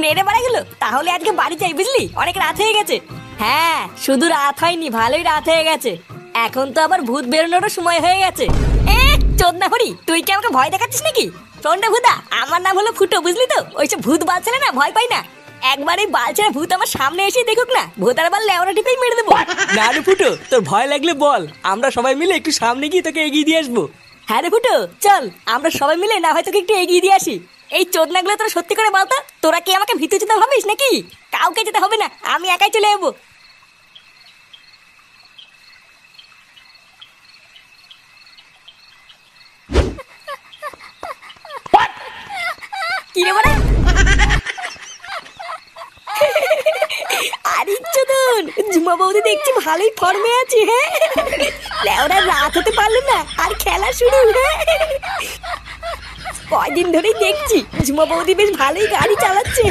নেড়ে বাড়া গেলো। তাহলে আজকে বাড়ি যাই, বুঝলি, অনেক রাত হয়ে গেছে। হ্যাঁ, শুধু রাত হয়নি, ভালোই রাত হয়ে গেছে। এখন তো আবার ভূত বেরোনোরও সময় হয়ে গেছে। চোদনা হরি, তুই কি আমাকে ভয় দেখাচ্ছিস নাকি? শোন রে ভূতা, আমার নাম হলো ফুটো, বুঝলি তো। ওইসব ভূত বালছেলে না, ভয় পাই না। একবার এই বালছেরা ভূত আমার সামনে এসে দেখুক না, ভূতার বার লেওরা টিপেই মেরে দেবো। না রে ফুটো, তোর ভয় লাগলে বল, আমরা সবাই মিলে একটু সামনে গিয়ে তোকে এগিয়ে দিয়ে আসবো। হ্যাঁ রে ফুটো, চল আমরা সবাই মিলে না হয় তোকে একটু এগিয়ে দিয়ে আসি। এই চোদনাগুলো তোরা সত্যি করে বলতো, তোরা কি আমাকে ভিতর যেতে ভাবিস নাকি? কাউকে যেতে হবে না, আমি একাই চলে যাবো। কি রে বড়া? আরে চোদন, ঝুমা বৌদি দেখছি ভালোই ফর্মে আছে। হ্যাঁ, লেওরা রাত হতে পারলো না আর খেলা শুরু। কয়দিন ধরেই দেখছি ঝুমা বৌদি বেশ ভালোই গাড়ি চালাচ্ছে।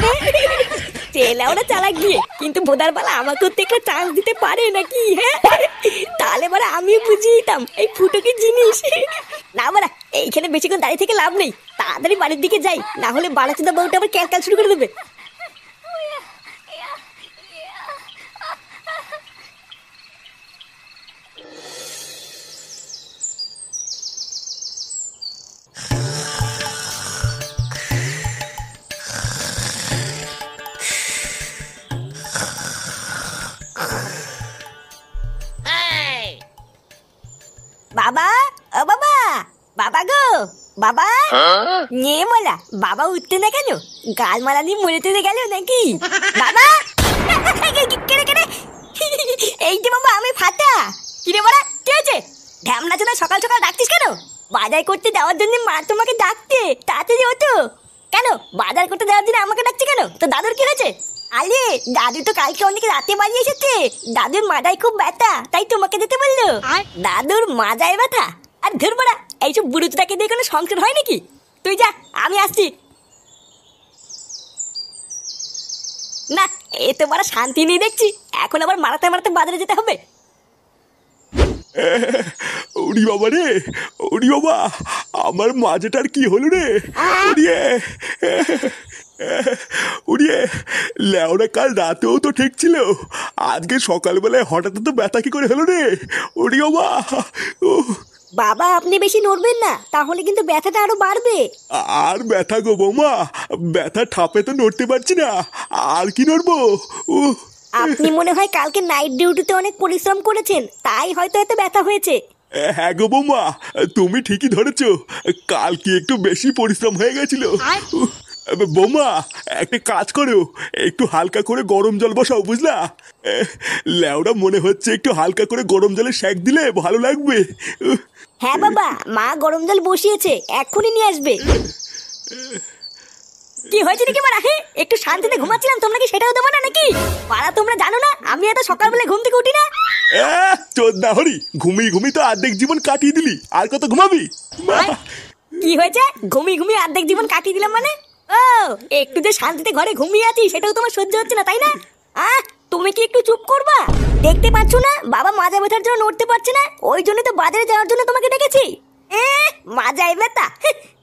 লেওরা চালাক গিয়ে, কিন্তু বোদার বেলা আমাকেও দেখলে চান্স দিতে পারে নাকি? হ্যাঁ, তাহলে বারা আমিও বুঝিয়ে দিতাম এই ফুটো কি জিনিস। না বারা, এইখানে বেশিক্ষণ দাঁড়িয়ে থেকে লাভ নেই, তাড়াতাড়ি বাড়ির দিকে যাই, না হলে বাড়াচোদা বউটা আবার ক্যালকাল শুরু করে দেবে। বাবা, ও বাবা, বাবা গো, বাবা। নিয়ে মোলা, বাবা উঠতে না কেন? গাল মালা নিয়ে মরে টরে গেল নাকি? বাবা, কেড়ে কেড়ে, এই যে বাবা আমি ফাটা। কিরে বড়া, কি হয়েছে? ঢ্যামনা চোদা, সকাল সকাল ডাকতিস কেন? বাজার করতে যাওয়ার জন্য মা তোমাকে ডাকতে, তাড়াতাড়ি ওঠো। কেন বাজার করতে যাওয়ার জন্য আমাকে ডাকছে কেন? তো দাদুর কি হয়েছে? আরে দাদু তো কালকে অনেক রাতে বাড়ি এসেছে, দাদুর মাজায় খুব ব্যথা, তাই তোমাকে যেতে বললো। দাদুর মাজায় ব্যথা? আর ধর বড়া, এইসব বুড়োটাকে দিয়ে কোনো সংসার হয় নাকি? তুই যা, আমি আসছি। না, এ তো বড় শান্তি নেই দেখছি, এখন আবার মারাতে মারাতে বাজারে যেতে হবে। ওরি বাবা রে, ওরি বাবা, আমার মাজাটার কি হলো রে? ওরিয়ে ওরিয়ে, লেওরা কাল রাতেও তো ঠিক ছিল, আজকে সকালবেলায় হঠাৎ তো ব্যথা কি করে হলো রে? ওরি বাবা। বাবা আপনি বেশি নড়বেন না, তাহলে কিন্তু ব্যথাটা আরো বাড়বে। আর ব্যথা গো বৌমা, ব্যথা ঠাপে তো নড়তে পারছি না, আর কি নড়বো? আপনি মনে হয় কালকে নাইট ডিউটিতে অনেক পরিশ্রম করেছেন, তাই হয়তো এত ব্যথা হয়েছে। হ্যাঁ গো বৌমা, তুমি ঠিকই ধরেছ, কালকে একটু বেশি পরিশ্রম হয়ে গেছিল। বৌমা একটা কাজ করো, একটু হালকা করে গরম জল বসাও, বুঝলা? লেওরা মনে হচ্ছে একটু হালকা করে গরম জলে সেঁক দিলে ভালো লাগবে। হ্যাঁ বাবা, মা গরম জল বসিয়েছে, এক্ষুনি নিয়ে আসবে। কি হয়েছে নাকি মারা? একটু শান্তিতে ঘুমাচ্ছিলাম, তোমরা কি সেটাও দেবো না নাকি? পাড়া তোমরা জানো না আমি এত সকালবেলা ঘুম থেকে উঠি না? চোদনা হরি, ঘুমিয়ে ঘুমিয়ে তো অর্ধেক জীবন কাটিয়ে দিলি, আর কত ঘুমাবি? কি হয়েছে? ঘুমিয়ে ঘুমিয়ে অর্ধেক জীবন কাটিয়ে দিলাম মানে? ও, একটু যে শান্তিতে ঘরে ঘুমিয়ে আছি সেটাও তোমার সহ্য হচ্ছে না, তাই না? তুমি কি একটু চুপ করবা? দেখতে পাচ্ছ না বাবা মাজা ব্যথার জন্য নড়তে পারছে না, ওই জন্য তো বাজারে যাওয়ার জন্য তোমাকে ডেকেছি। মাজায় ব্যথা?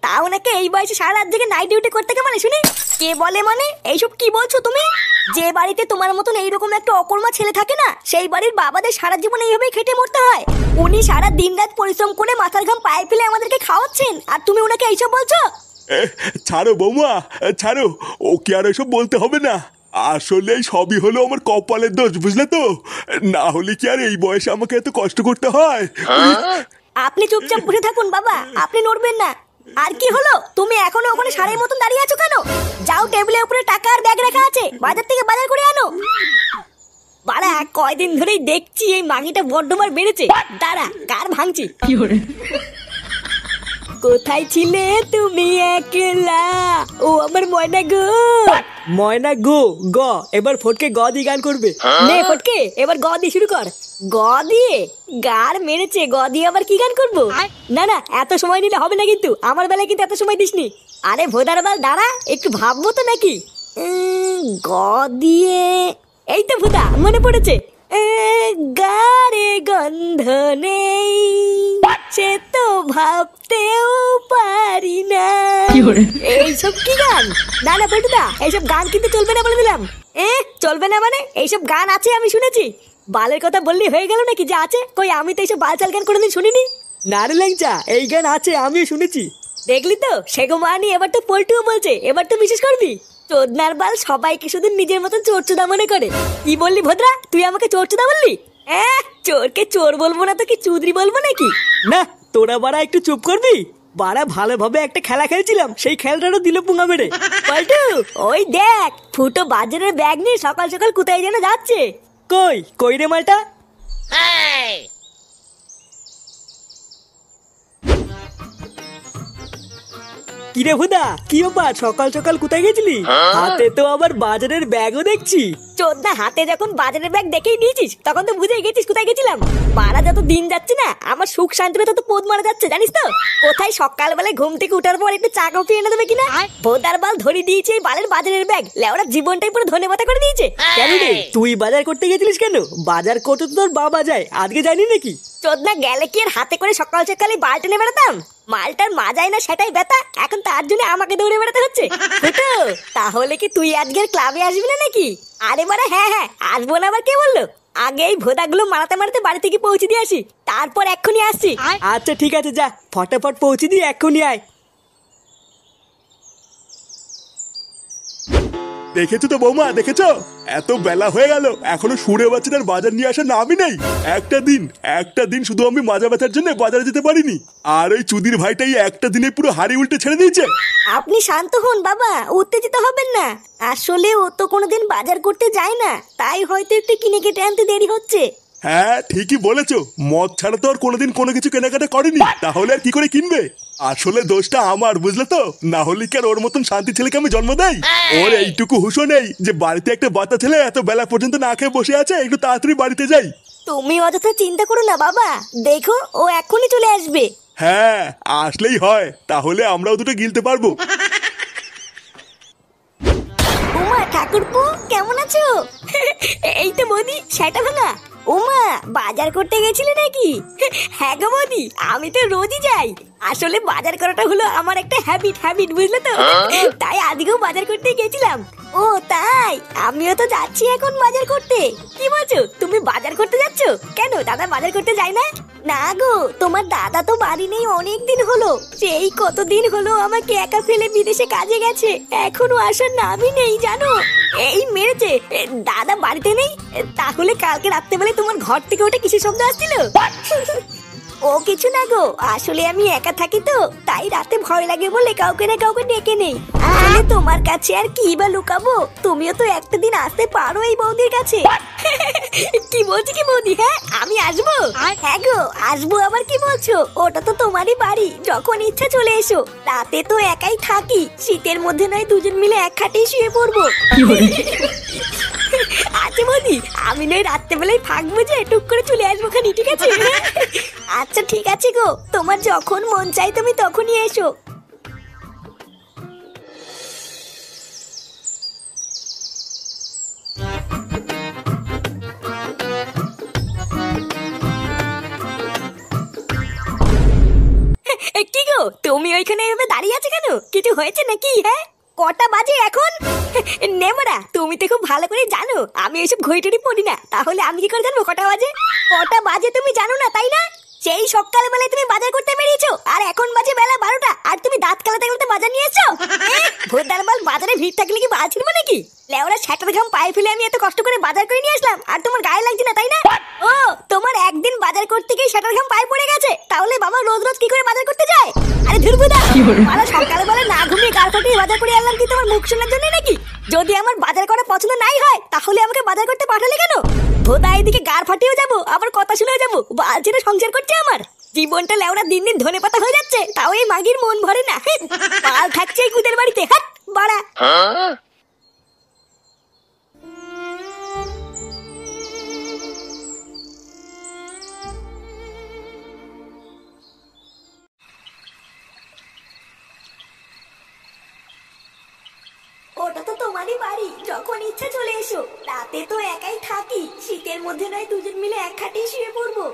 তাও নাকি এই বয়সে সারা রাত থেকে নাইট ডিউটি করতে কে মানে শুনি? কে বলে মানে? এইসব কি বলছো তুমি? যে বাড়িতে তোমার মতন এইরকম একটা অকর্মা ছেলে থাকে না, সেই বাড়ির বাবাদের সারা জীবন এইভাবেই খেটে মরতে হয়। উনি সারা দিন রাত পরিশ্রম করে মাথার ঘাম পায়ে ফেলে আমাদেরকে খাওয়াচ্ছেন, আর তুমি ওনাকে এইসব বলছো? ছাড়ো বৌমা, ছাড়ো, ওকে আর এসব বলতে হবে না। আসলে সবই হলো আমার কপালের দোষ, বুঝলে তো? না হলে কি আর এই বয়সে আমাকে এত কষ্ট করতে হয়? আপনি চুপচাপ বসে থাকুন বাবা, আপনি নড়বেন না। আর কি হলো, তুমি এখনো ওখানে সারের মতন দাঁড়িয়ে আছো কেন? যাও, টেবিলের উপরে টাকা আর ব্যাগ রাখা আছে, বাজার থেকে বাজার করে আনো। বাড়া কয়দিন ধরেই দেখছি এই মাগিটা বড্ডমার বেড়েছে, দাঁড়া কার ভাঙছি। কোথায় ছিলে তুমি একলা, ও আমার ময়না গো? ময়না গো, গ এবার ফটকে গ দিয়ে গান করবে। নে ফটকে, এবার গ দিয়ে শুরু কর। গ দিয়ে? গার মেরেছে, গ দিয়ে আবার কি গান করবো? না না, এত সময় নিলে হবে না, কিন্তু আমার বেলায় কিন্তু এত সময় দিসনি। আরে ভোদার বাল দাঁড়া, একটু ভাববো তো নাকি। গ দিয়ে, এই তো ভুদা মনে পড়েছে। গারে গন্ধ নেই, সে তো ভাবতেও পারি না। এইসব কি গান? না না পল্টুদা, এইসব গান কিন্তু চলবে না বলে দিলাম। চলবে না মানে? এইসব গান আছে আমি শুনেছি। বালের কথা বললি হয়ে গেল নাকি যে আছে? কই আমি তো এইসব বালচাল গান কোনোদিন শুনিনি। না রে ল্যাংচা, এই গান আছে, আমিও শুনেছি। দেখলি তো, সেগো মানি এবার তো পল্টুও বলছে, এবার তো বিশেষ করবি। চোদনার বাল সবাইকে শুধু নিজের মতন চোরচোদা মনে করে। কি বললি ভদ্রা? তুই আমাকে চোরচোদা বললি? চোরকে চোর বলবো না তো কি চুদরি বলবো নাকি? না, তোরা বাড়া একটু চুপ করবি। বাড়া ভালোভাবে একটা খেলা খেলছিলাম, সেই খেলাটারও দিল পুঙ্গা মেরে। পল্টু, ওই দেখ ফুটো বাজারের ব্যাগ নিয়ে সকাল সকাল কোথায় যেন যাচ্ছে। কই কই রে মালটা? কিরে হুদা, কি ব্যাপার? সকাল সকাল কোথায় গেছিলি? হাতে তো আবার বাজারের ব্যাগও দেখছি। চোদনা, হাতে যখন বাজারের ব্যাগ দেখেই নিয়েছিস তখন তো বুঝে গেছিস কোথায় গেছিলাম। মারা যত দিন যাচ্ছে না, আমার সুখ শান্তিতে তত পোদ মারা যাচ্ছে, জানিস তো? কোথায় সকালবেলায় ঘুম থেকে উঠার পর একটু চা কফি এনে দেবে কিনা, ভোদার বাল ধরে দিয়েছে এই বালের বাজারের ব্যাগ। লেওরা জীবনটাই পুরো ধনে পাতা করে দিয়েছে। কেন রে, তুই বাজার করতে গেছিলিস কেন? বাজার করতে তো তোর বাবা যায়, আজকে জানি নাকি? চোদনা, গেলে কি আর হাতে করে সকাল সকালে বাল টেনে বেড়াতাম? মালটার মাজায় না সেটাই ব্যথা, এখন তার জন্য আমাকে দৌড়ে বেড়াতে হচ্ছে। তাহলে কি তুই আজকের ক্লাবে আসবি না নাকি? আরে বাড়া, হ্যাঁ হ্যাঁ আসবো না, আবার কে বললো? আগে এই ভোদাগুলো মারাতে মারাতে বাড়ি থেকে পৌঁছে দিয়ে আসি, তারপর এক্ষুনি আসছি। আচ্ছা ঠিক আছে, যা ফটাফট পৌঁছে দিয়ে এক্ষুনি আয়। দেখেছো তো বৌমা, দেখেছো? এত বেলা হয়ে গেল, এখনো সুরে বাচ্চাটার বাজার নিয়ে আসার নামই নেই। একটা দিন শুধু আমি মাজা ব্যথার জন্য বাজারে যেতে পারিনি, আর ওই চুদির ভাইটাই একটা দিনে পুরো হাড়ি উল্টে ছেড়ে দিয়েছে। আপনি শান্ত হন বাবা, উত্তেজিত হবেন না। আসলে ও তো কোনোদিন বাজার করতে যায় না, তাই হয়তো একটু কিনে কেটে আনতে দেরি হচ্ছে। হ্যাঁ ঠিকই বলেছো, মদ ছাড়া তো আর কোনোদিন কোনো কিছু কেনাকাটা করেনি, তাহলে আর কি করে কিনবে? আসলে দোষটা আমার, বুঝলে তো? না হলে কি আর ওর মতন শান্তি ছেলেকে আমি জন্ম দেই? ওর এইটুকু হুঁশও নেই যে বাড়িতে একটা বাচ্চা ছেলে এত বেলা পর্যন্ত না খেয়ে বসে আছে, একটু তাড়াতাড়ি বাড়িতে যাই। তুমি অযথা চিন্তা করো না বাবা, দেখো ও এখনই চলে আসবে। হ্যাঁ আসলেই হয়, তাহলে আমরাও দুটো গিলতে পারবো। উমা, ঠাকুরপো কেমন আছো? এই তো বৌদি, সেটা ভাঙা। উমা, বাজার করতে গেছিলে নাকি? হ্যাঁ গো বৌদি, আমি তো রোজই যাই। আসলে বাজার করাটা হলো আমার একটা হ্যাবিট, বুঝলে তো? তাই আজকেও বাজার করতে গেছিলাম। ও তাই, আমিও তো যাচ্ছি এখন বাজার করতে। কি বলছো, তুমি বাজার করতে যাচ্ছ? কেন, দাদা বাজার করতে যায় না? না গো, তোমার দাদা তো বাড়ি নেই অনেক দিন হলো। সেই কতদিন হলো আমাকে একা ফেলে বিদেশে কাজে গেছে, এখনো আসার নামই নেই জানো। এই মেরেছে। দাদা বাড়িতে নেই? তাহলে কালকে রাত্রেবেলায় তোমার ঘর থেকে ওটা কিসের শব্দ আসছিল? ও কিছু না গো, আসলে আমি একা থাকি তো, তাই রাতে ভয় লাগে বলে কাউকে না কাউকে ডেকে নেই। আসলে তোমার কাছে আর কি বা লুকাবো, তুমিও তো একটা দিন আসতে পারো এই বৌদির কাছে। কি বলছি কি বৌদি? হ্যাঁ আমি আসবো। হ্যাঁ গো আসবো, আবার কি বলছো? ওটা তো তোমারই বাড়ি, যখন ইচ্ছা চলে এসো। রাতে তো একাই থাকি, শীতের মধ্যে নয় দুজন মিলে এক খাটেই শুয়ে পড়বো। আচ্ছা বৌদি, আমি নয় রাত্রেবেলায় ফাঁক বুঝে টুক করে চলে আসবো খানি, ঠিক আছে? আচ্ছা ঠিক আছে গো, তোমার যখন মন চাই তুমি তখনই এসো। কি গো, তুমি ওইখানে এভাবে দাঁড়িয়ে আছো কেন? কিছু হয়েছে নাকি? হ্যাঁ কটা বাজে এখন? নেমরা, তুমি তো খুব ভালো করে জানো আমি এইসব ঘড়িটড়ি পড়ি না, তাহলে আমি কি করে জানবো কটা বাজে? কটা বাজে তুমি জানো না তাই না? সেই সকালবেলায় তুমি বাজার করতে বেরিয়েছো, আর এখন বাজে বেলা 12টা, আর তুমি দাঁত কালাতে কালাতে বাজার নিয়ে এসছো? ভোদার বাল, বাজারে ভিড় থাকলে কি বাল ছিড়বো নাকি? লেওরা ছাটার ঘাম পায়ে ফেলে আমি এত কষ্ট করে বাজার করে নিয়ে আসলাম, আর তোমার গায়ে লাগছে না তাই না? ও, তোমার একদিন বাজার করতে গিয়ে ছাটার ঘাম পায়ে পড়ে গেছে, তাহলে বাবা রোজ রোজ কি করে বাজার করতে যায়? আরে ধুরবুদা, মারা সকালবেলা না ঘুমিয়ে গাল ফাটিয়ে বাজার করে আনলাম কি তোমার মুখ শোনার জন্য নাকি? যদি আমার বাজার করা পছন্দ নাই হয় তাহলে আমাকে বাজার করতে পাঠালে কেন? ভোদা এদিকে গার ফাটিয়েও যাবো, আবার কথা শুনেও যাবো, বাল ছেড়ে সংসার করছে আমার। জীবনটা লেওরা দিন দিন ধনে পাতা হয়ে যাচ্ছে, তাও এই মাগির মন ভরে না। পাল থাকছে এই কুদের বাড়িতে, হাট বাড়া। ওটা তো তোমারই বাড়ি, যখন ইচ্ছা চলে এসো। রাতে তো একাই থাকি, শীতের মধ্যে নয় দুজন মিলে এক খাটেই শুয়ে পড়বো।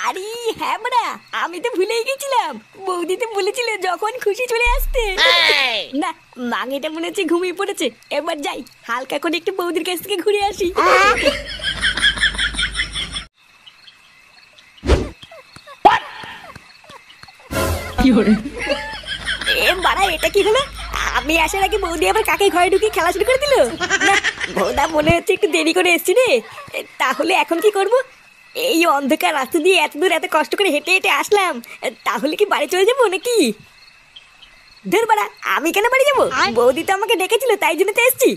আরে হ্যাঁ বড়া, আমি তো ভুলেই গেছিলাম। বৌদি তো বলেছিল যখন খুশি চলে আসতে। না, মাঙিটা মনে হচ্ছে ঘুমিয়ে পড়েছে। এবার যাই, হালকা করে একটু বৌদির কাছ থেকে ঘুরে আসি। এ বাড়া, এটা কি হলো? আমি আসার আগে বৌদি আবার কাকে ঘরে ঢুকিয়ে খেলা শুরু করে দিল। না, বৌদা মনে হচ্ছে একটু দেরি করে এসছি রে। তাহলে এখন কি করব? এই অন্ধকার রাস্তা দিয়ে এত দূর এত কষ্ট করে হেঁটে হেঁটে আসলাম, তাহলে কি বাড়ি চলে যাবো নাকি? ধর বাড়া, আমি কেন বাড়ি যাবো? বৌদি তো আমাকে ডেকেছিল, তাই জন্য তো এসছি।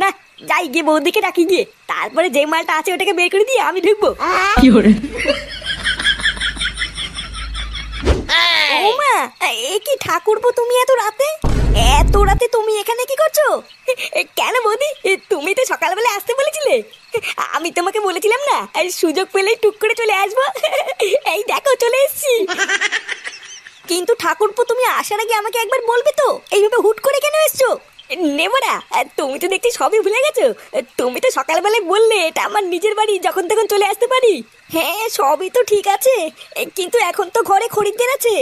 না, যাই গিয়ে বৌদিকে ডাকি গিয়ে, তারপরে যে মালটা আছে ওটাকে বের করে দিয়ে আমি ঢুকবো। ও মা, এ কি ঠাকুরপো, তুমি এত রাতে? এত রাতে তুমি এখানে কি করছো? কেন বৌদি, তুমি তো সকালবেলা আসতে বলেছিলে। আমি তোমাকে বলেছিলাম না, সুযোগ পেলেই টুক করে চলে আসবো। এই দেখো চলে এসেছি। কিন্তু ঠাকুরপো, তুমি আসার আগে আমাকে একবার বলবে তো, এইভাবে হুট করে কেন এসছো? নেবরা, তুমি তো দেখছি সবই ভুলে গেছো। তুমি তো সকালবেলায় বললে এটা আমার নিজের বাড়ি, যখন তখন চলে আসতে পারি। হ্যাঁ, সবই তো ঠিক আছে, কিন্তু এখন তো ঘরে খরিদ্দার আছে।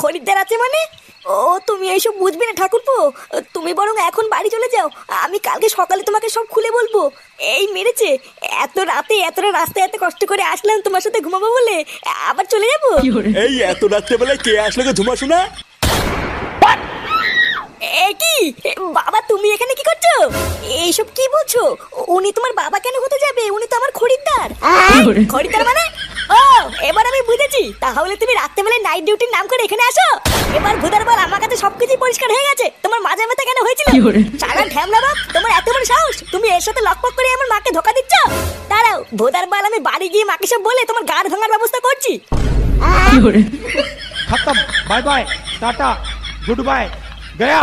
খরিদ্দার আছে মানে? ও, তুমি এইসব বুঝবে না ঠাকুরপো। তুমি বরং এখন বাড়ি চলে যাও, আমি কালকে সকালে তোমাকে সব খুলে বলবো। এই মেরেছে, এত রাতে এতটা রাস্তায় এত কষ্ট করে আসলাম তোমার সাথে ঘুমাবো বলে, আবার চলে যাবো? এই এত রাত্রেবেলায় কে আসলো গো ঝুমা শোনা? এ কি বাবা, তুমি এখানে কি করছো? এইসব কি বলছো? উনি তোমার বাবা কেন হতে যাবে? উনি তো আমার খরিদ্দার। খরিদ্দার মানে? ও, এবার আমি বুঝেছি। তাহলে তুমি রাত্রেবেলায় নাইট ডিউটির নাম করে এখানে আসো। এবার ভুদার বল, আমার কাছে সবকিছু পরিষ্কার হয়ে গেছে। তোমার মাঝে ব্যথা কেন হয়েছিল? সারা ঢ্যামলা বাপ, তোমার এত বড় সাহস, তুমি এর সাথে লকপক করে আমার মাকে ধোকা দিচ্ছ। দাঁড়াও ভুদার বল, আমি বাড়ি গিয়ে মাকে সব বলে তোমার গাড় ভাঙার ব্যবস্থা করছি। खत्म, bye bye, tata, good bye, गया।